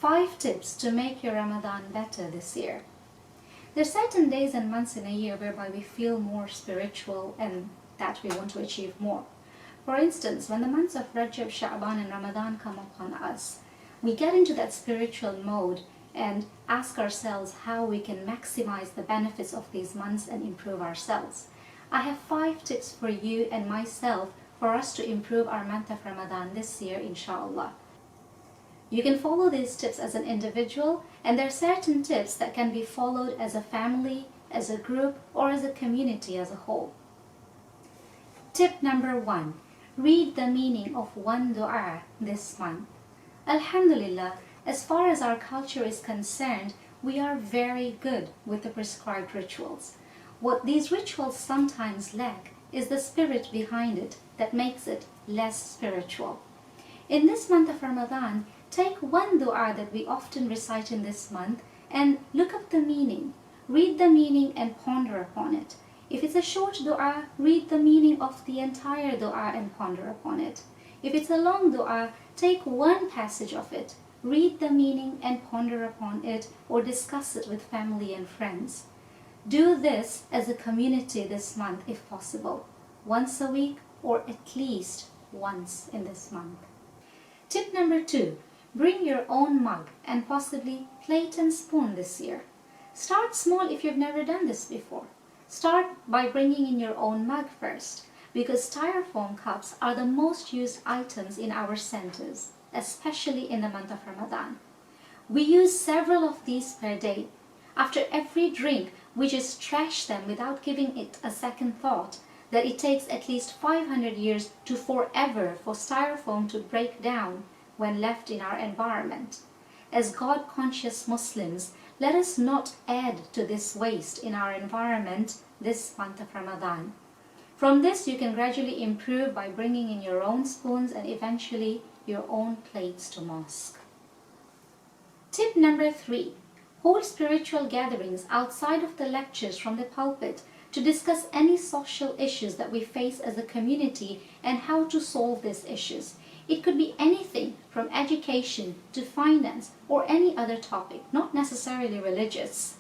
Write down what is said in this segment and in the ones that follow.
5 tips to make your Ramadan better this year. There are certain days and months in a year whereby we feel more spiritual and that we want to achieve more. For instance, when the months of Rajab, Sha'ban and Ramadan come upon us, we get into that spiritual mode and ask ourselves how we can maximize the benefits of these months and improve ourselves. I have 5 tips for you and myself for us to improve our month of Ramadan this year, inshallah. You can follow these tips as an individual, and there are certain tips that can be followed as a family, as a group, or as a community as a whole. Tip number 1. Read the meaning of one dua this month. Alhamdulillah, as far as our culture is concerned, we are very good with the prescribed rituals. What these rituals sometimes lack is the spirit behind it that makes it less spiritual. In this month of Ramadan, take one dua that we often recite in this month and look up the meaning. Read the meaning and ponder upon it. If it's a short dua, read the meaning of the entire dua and ponder upon it. If it's a long dua, take one passage of it, read the meaning and ponder upon it, or discuss it with family and friends. Do this as a community this month if possible, once a week or at least once in this month. Tip number 2. Bring your own mug and possibly plate and spoon this year. Start small if you've never done this before. Start by bringing in your own mug first, because styrofoam cups are the most used items in our centers, especially in the month of Ramadan. We use several of these per day. After every drink, we just trash them without giving it a second thought that it takes at least 500 years to forever for styrofoam to break down when left in our environment. As God-conscious Muslims, let us not add to this waste in our environment this month of Ramadan. From this, you can gradually improve by bringing in your own spoons and eventually your own plates to mosque. Tip number 3. Hold spiritual gatherings outside of the lectures from the pulpit to discuss any social issues that we face as a community and how to solve these issues. It could be anything from education to finance or any other topic, not necessarily religious.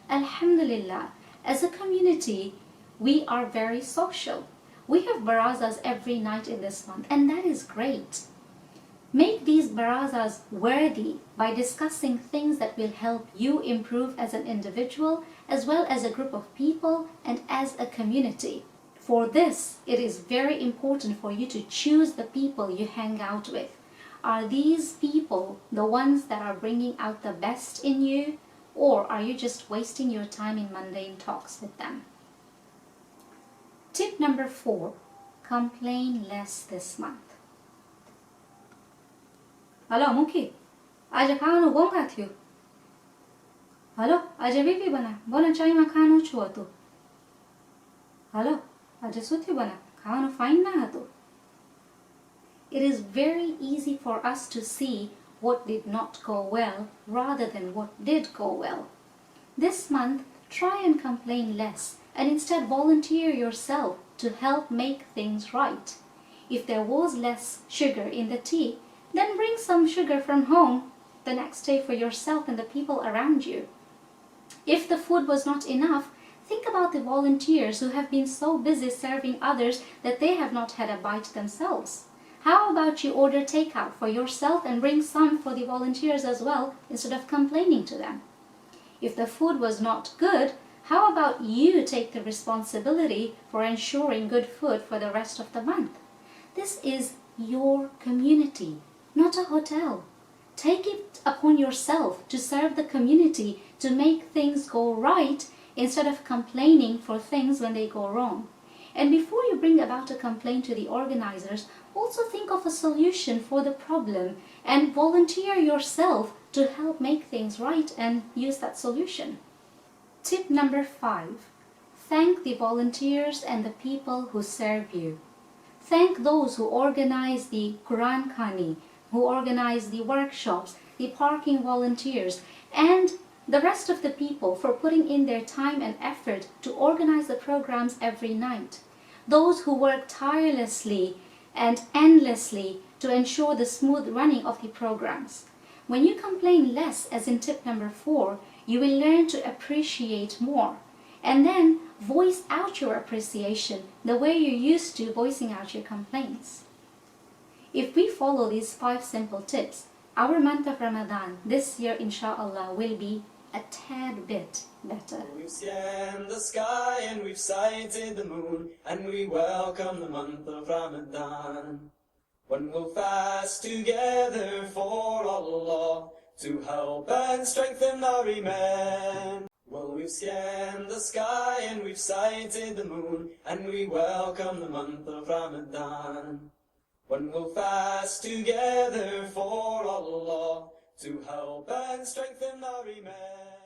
Alhamdulillah, as a community, we are very social. We have barazas every night in this month, and that is great. Make these barazas worthy by discussing things that will help you improve as an individual, as well as a group of people and as a community. For this, it is very important for you to choose the people you hang out with. Are these people the ones that are bringing out the best in you, or are you just wasting your time in mundane talks with them? Tip number 4. Complain less this month. Hello, Muki. આજે ખાવાનું ઘોંઘા થયું. Hello, આજે VP બના. બોલો ચાઈમાં ખાવાનું છું હતું. Hello, આજે શું થયું બના? ખાવાનું ફાઇન ના હતું. It is very easy for us to see what did not go well rather than what did go well. This month, try and complain less and instead volunteer yourself to help make things right. If there was less sugar in the tea, then bring some sugar from home the next day for yourself and the people around you. If the food was not enough, think about the volunteers who have been so busy serving others that they have not had a bite themselves. How about you order takeout for yourself and bring some for the volunteers as well instead of complaining to them? If the food was not good, how about you take the responsibility for ensuring good food for the rest of the month? This is your community, not a hotel. Take it upon yourself to serve the community, to make things go right instead of complaining for things when they go wrong. And before you bring about a complaint to the organizers, also think of a solution for the problem and volunteer yourself to help make things right and use that solution. Tip number 5. Thank the volunteers and the people who serve you. Thank those who organize the Quran Khani, who organize the workshops, the parking volunteers, and the rest of the people for putting in their time and effort to organize the programs every night. Those who work tirelessly and endlessly to ensure the smooth running of the programs. When you complain less, as in tip number 4, you will learn to appreciate more. And then voice out your appreciation the way you're used to voicing out your complaints. If we follow these 5 simple tips, our month of Ramadan this year, inshallah, will be a tad bit better. We've scanned the sky and we've sighted the moon, and we welcome the month of Ramadan, when we'll fast together for Allah to help and strengthen our Iman. Well, we've scanned the sky and we've sighted the moon, and we welcome the month of Ramadan, when we'll fast together for Allah to help and strengthen our Iman.